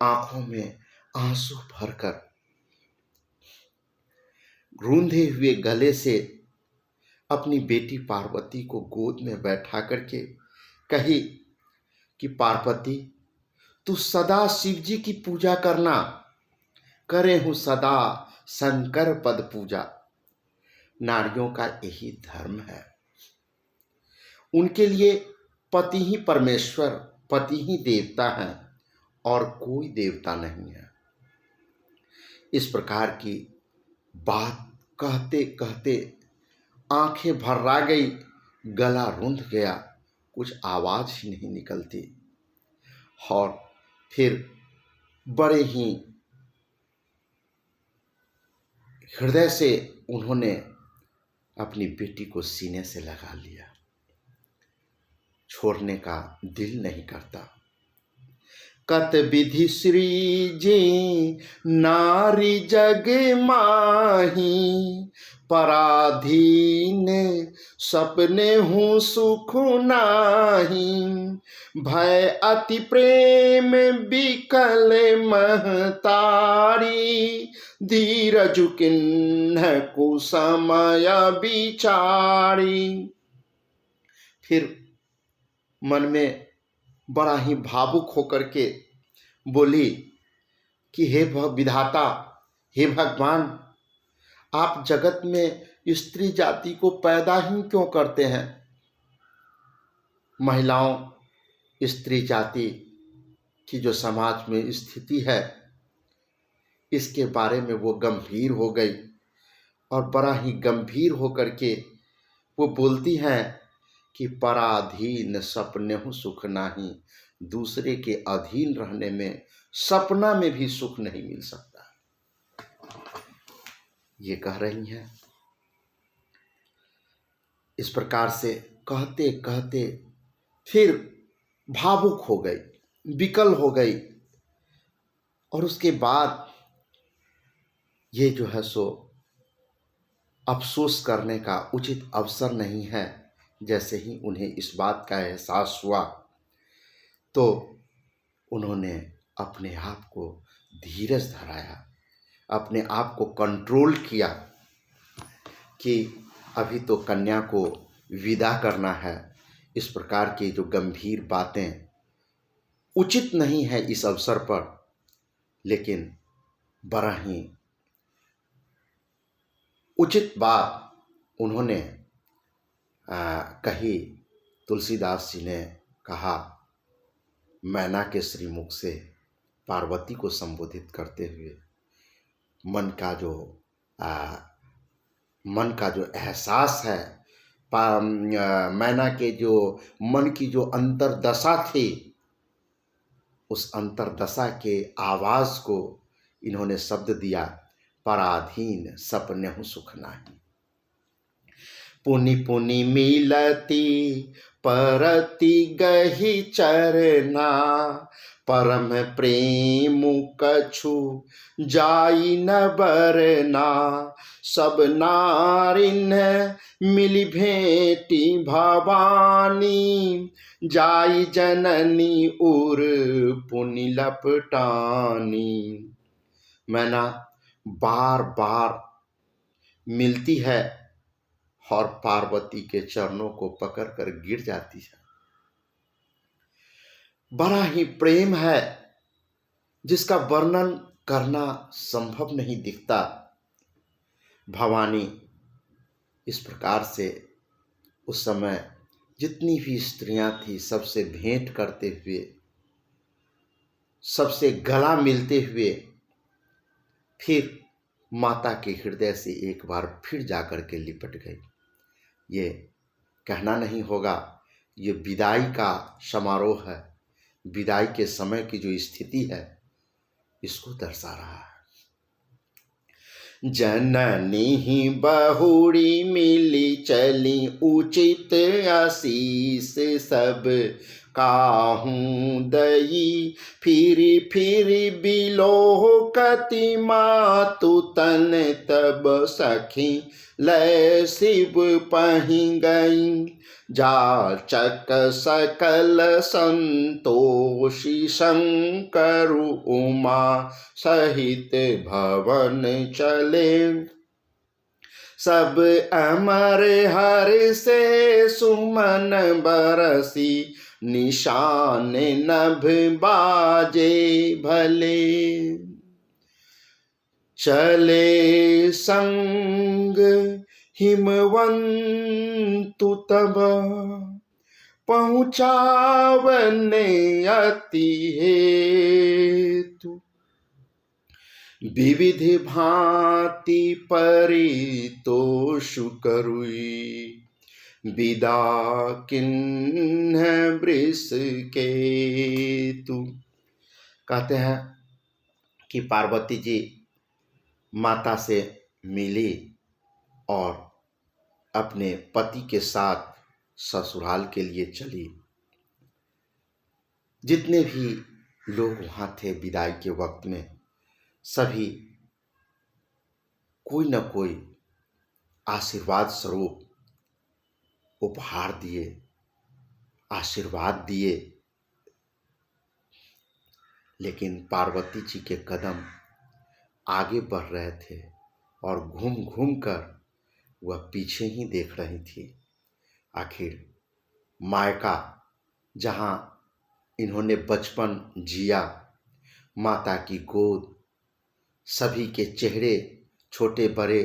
आंखों में आंसू भरकर रूंधे हुए गले से अपनी बेटी पार्वती को गोद में बैठा करके कही कि पार्वती, तू सदा शिव जी की पूजा करना। करे हूँ सदा शंकर पद पूजा। नारियों का यही धर्म है, उनके लिए पति ही परमेश्वर, पति ही देवता है और कोई देवता नहीं है। इस प्रकार की बात कहते कहते आंखें भर्रा गई, गला रुंध गया, कुछ आवाज ही नहीं निकलती। और फिर बड़े ही हृदय से उन्होंने अपनी बेटी को सीने से लगा लिया, छोड़ने का दिल नहीं करता। कत विधि सृजी नारी जग माही, पराधीन सपने हूँ सुख नाही, भय अति प्रेम बिकल महतारी, धीरज किन्ह कुसमय विचारी। फिर मन में बड़ा ही भावुक होकर के बोली कि हे विधाता, हे भगवान, आप जगत में स्त्री जाति को पैदा ही क्यों करते हैं? महिलाओं, स्त्री जाति की जो समाज में स्थिति है, इसके बारे में वो गंभीर हो गई और बड़ा ही गंभीर होकर के वो बोलती हैं कि पराधीन सपनेहु सुख नाही, दूसरे के अधीन रहने में सपना में भी सुख नहीं मिल सकता, ये कह रही हैं। इस प्रकार से कहते कहते फिर भावुक हो गई, विकल हो गई, और उसके बाद ये जो है सो अफसोस करने का उचित अवसर नहीं है। जैसे ही उन्हें इस बात का एहसास हुआ तो उन्होंने अपने आप को धीरज धराया, अपने आप को कंट्रोल किया कि अभी तो कन्या को विदा करना है। इस प्रकार की जो गंभीर बातें उचित नहीं है इस अवसर पर, लेकिन बड़ा ही उचित बात उन्होंने कही। तुलसीदास जी ने कहा, मैना के श्रीमुख से पार्वती को संबोधित करते हुए, मन का जो एहसास है, मैना के जो मन की जो अंतर्दशा थी, उस अंतर्दशा के आवाज को इन्होंने शब्द दिया, पराधीन सपनेहु सुख नाही। पुनि पुनि मिलती परति गही चरना, परम प्रेम कछु जाई न बरना, सब नारिन मिली भेटी भवानी, जाई जननी उर पुनि लपटानी। मैना बार बार मिलती है और पार्वती के चरणों को पकड़कर गिर जाती है। बड़ा ही प्रेम है जिसका वर्णन करना संभव नहीं दिखता। भवानी इस प्रकार से उस समय जितनी भी स्त्रियां थी सबसे भेंट करते हुए, सबसे गला मिलते हुए, फिर माता के हृदय से एक बार फिर जाकर के लिपट गई। ये कहना नहीं होगा, ये विदाई का समारोह है, विदाई के समय की जो स्थिति है इसको दर्शा रहा है। जननी ही बहुड़ी मिली चली, उचित आशीष सब काहूं दई, फिरी फिरी बिलोह कति मातु तन, तब सखी लय शिव पहि गई, जाचक सकल संतोषी, शंकरु उमा सहित भवन चले, सब अमर हर से सुमन बरसी, निशान नभ बाजे भले, चले संग हिमवंतु तब, पहुँचावने अति हेतु, विविध भांति परितोषु करुई, विदा किन्ह वृष केतु। कहते हैं कि पार्वती जी माता से मिली और अपने पति के साथ ससुराल के लिए चली। जितने भी लोग वहाँ थे विदाई के वक्त में, सभी कोई न कोई आशीर्वाद स्वरूप उपहार दिए, आशीर्वाद दिए। लेकिन पार्वती जी के कदम आगे बढ़ रहे थे और घूम घूम कर वह पीछे ही देख रही थी। आखिर मायका, जहाँ इन्होंने बचपन जिया, माता की गोद, सभी के चेहरे छोटे बड़े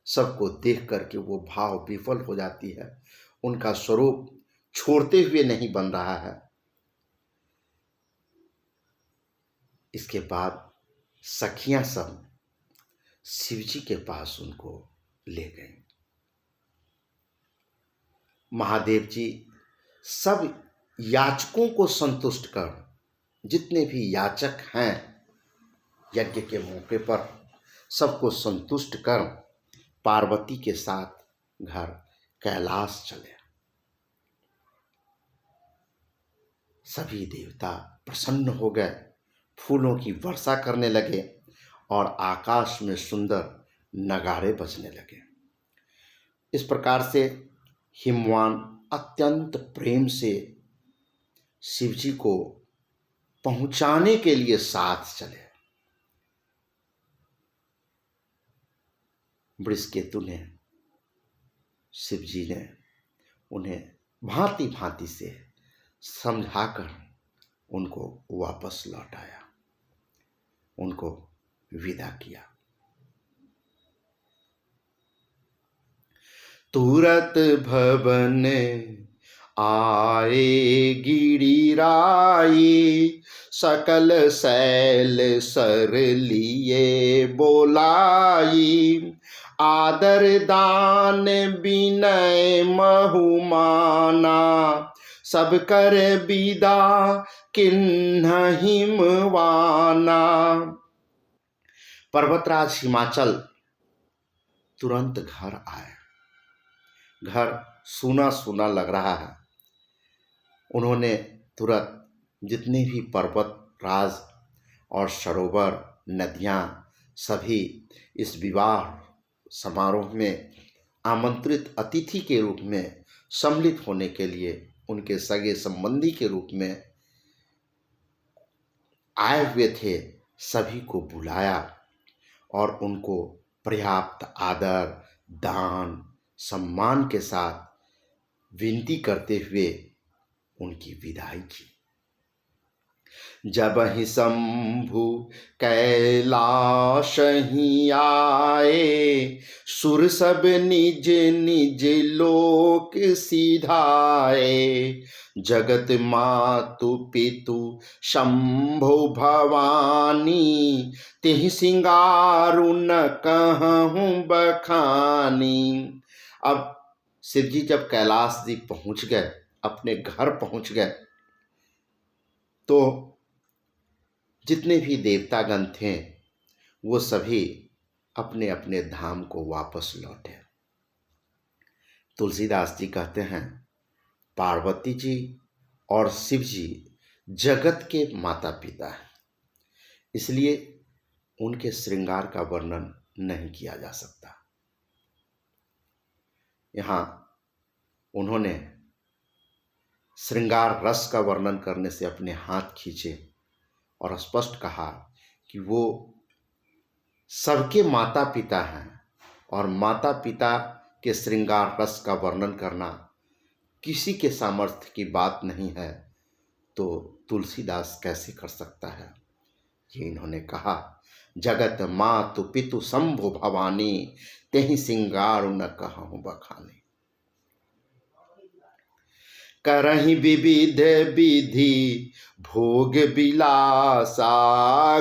सबको देख करके वो भाव विफल हो जाती है। उनका स्वरूप छोड़ते हुए नहीं बन रहा है। इसके बाद सखियां सब शिवजी के पास उनको ले गए। महादेव जी सब याचकों को संतुष्ट कर, जितने भी याचक हैं यज्ञ के मौके पर, सबको संतुष्ट कर पार्वती के साथ घर कैलाश चले। सभी देवता प्रसन्न हो गए, फूलों की वर्षा करने लगे और आकाश में सुंदर नगाड़े बजने लगे। इस प्रकार से हिमवान अत्यंत प्रेम से शिवजी को पहुंचाने के लिए साथ चले। वृषकेतु ने, शिवजी ने उन्हें भांति भांति से समझाकर उनको वापस लौटाया, उनको विदा किया। तुरत भवन आए गिरिराई, सकल शैल सर लिए बोलाई। आदर दान विनय बहुमाना, सब कर विदा किन्ह हिमवाना। पर्वतराज हिमाचल तुरंत घर आए। घर सूना सूना लग रहा है। उन्होंने तुरंत जितने भी पर्वत राज और सरोवर, नदियाँ, सभी इस विवाह समारोह में आमंत्रित अतिथि के रूप में सम्मिलित होने के लिए, उनके सगे संबंधी के रूप में आए हुए थे, सभी को बुलाया और उनको पर्याप्त आदर, दान, सम्मान के साथ विनती करते हुए उनकी विदाई की। जब ही शंभु कैलाश ही आए, सुर सब निज निज लोक सिधाए। जगत मातु पितु शंभु भवानी, तिहि सिंगारु न कहूँ बखानी। अब शिवजी जब कैलाश जी पहुंच गए, अपने घर पहुंच गए, तो जितने भी देवतागण थे वो सभी अपने अपने धाम को वापस लौटे। तुलसीदास जी कहते हैं, पार्वती जी और शिव जी जगत के माता पिता हैं, इसलिए उनके श्रृंगार का वर्णन नहीं किया जा सकता। यहाँ उन्होंने श्रृंगार रस का वर्णन करने से अपने हाथ खींचे और स्पष्ट कहा कि वो सबके माता पिता हैं और माता पिता के श्रृंगार रस का वर्णन करना किसी के सामर्थ्य की बात नहीं है, तो तुलसीदास कैसे कर सकता है। ये इन्होंने कहा, जगत मातु पितु शंभु भवानी, तेहि सिंगारु न कहूँ बखानी। करहि विविध विधि भोग विलासा,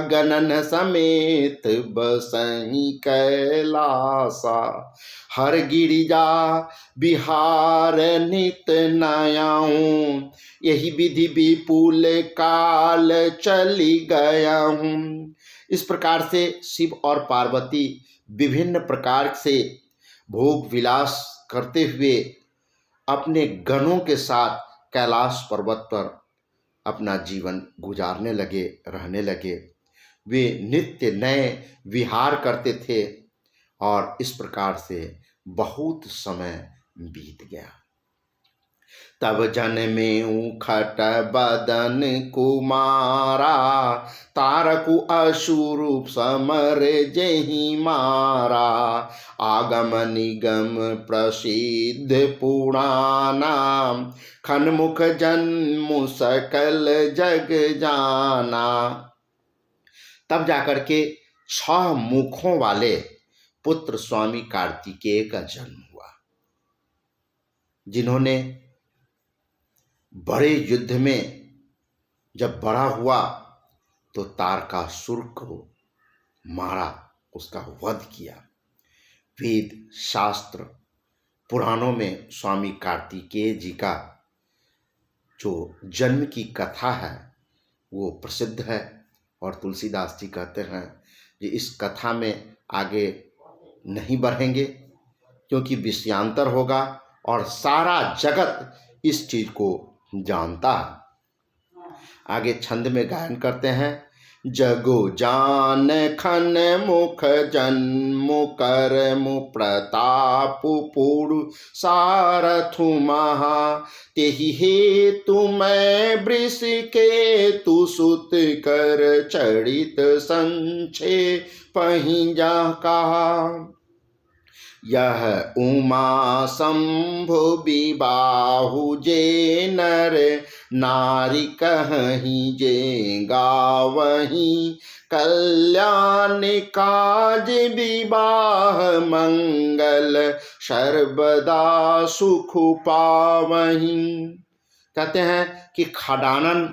गणन समेत बसहि कैलासा। हर गिरिजा बिहार नित नयाऊँ, यही विधि विपुल काल चली गया हूँ। इस प्रकार से शिव और पार्वती विभिन्न प्रकार से भोग विलास करते हुए अपने गणों के साथ कैलाश पर्वत पर अपना जीवन गुजारने लगे, रहने लगे। वे नित्य नए विहार करते थे और इस प्रकार से बहुत समय बीत गया। तब जन्मे खट बदन कुमारा, तारकु असुरूप समर जेहि मारा। आगम निगम प्रसिद्ध पुराना, खनमुख जन्मु सकल जग जाना। तब जाकर के 6 मुखों वाले पुत्र स्वामी कार्तिकेय का जन्म हुआ, जिन्होंने बड़े युद्ध में जब बड़ा हुआ तो तारकासुर को मारा, उसका वध किया। वेद शास्त्र पुराणों में स्वामी कार्तिकेय जी का जो जन्म की कथा है वो प्रसिद्ध है और तुलसीदास जी कहते हैं कि इस कथा में आगे नहीं बढ़ेंगे क्योंकि विषयांतर होगा और सारा जगत इस चीज को जानता है। आगे छंद में गायन करते हैं। जगो जान खन मुख जन्मु करमु प्रताप पुरु सारथु महा। तेहि हेतु मैं वृष के तु सुत कर चरित संक्षे पहि जा कहा। यह उमा शंभु विबाहु जे नर नारी कहीं जे गावहीं। कल्याण काज विवाह मंगल सर्वदा सुख पावहीं। कहते हैं कि खडानन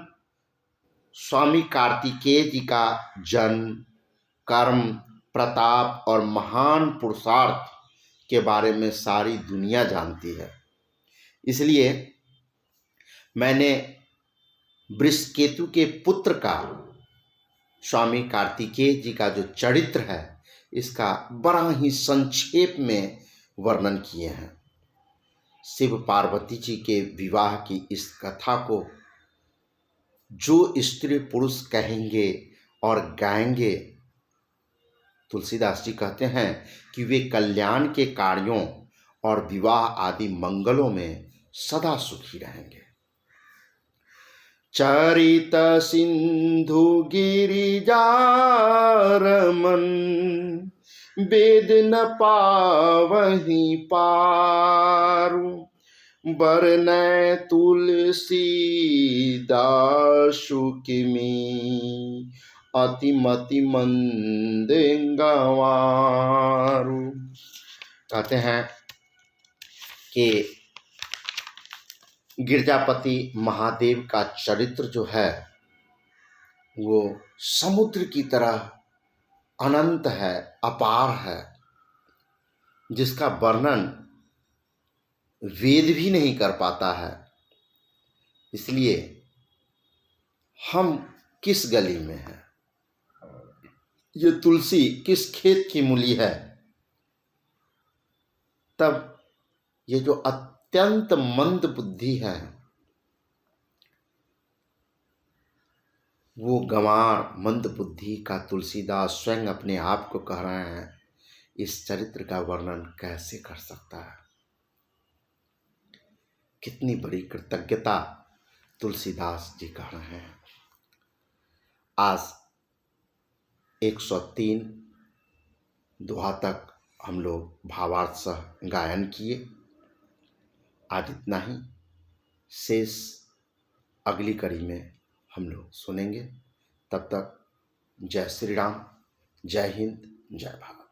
स्वामी कार्तिकेय जी का जन्म, कर्म, प्रताप और महान पुरुषार्थ के बारे में सारी दुनिया जानती है। इसलिए मैंने वृषकेतु के पुत्र का स्वामी कार्तिकेय जी का जो चरित्र है इसका बड़ा ही संक्षेप में वर्णन किए हैं। शिव पार्वती जी के विवाह की इस कथा को जो स्त्री पुरुष कहेंगे और गाएंगे, तुलसीदास जी कहते हैं कि वे कल्याण के कार्यों और विवाह आदि मंगलों में सदा सुखी रहेंगे। चरित सिंधु गिरिजा रमन, वेद न पावहीं पारु। बरनैं तुलसी दासु किमी, अतिमति मंद गंवारु। कहते हैं कि गिरजापति महादेव का चरित्र जो है वो समुद्र की तरह अनंत है, अपार है, जिसका वर्णन वेद भी नहीं कर पाता है। इसलिए हम किस गली में हैं, ये तुलसी किस खेत की मूली है, तब ये जो अत्यंत मंद बुद्धि है वो गंवार मंद बुद्धि का तुलसीदास स्वयं अपने आप को कह रहे हैं, इस चरित्र का वर्णन कैसे कर सकता है। कितनी बड़ी कृतज्ञता तुलसीदास जी कह रहे हैं। आज 103 दोहा तक हम लोग भावार्थ सह गायन किए। आज इतना ही, शेष अगली कड़ी में हम लोग सुनेंगे। तब तक जय श्री राम, जय हिंद, जय भारत।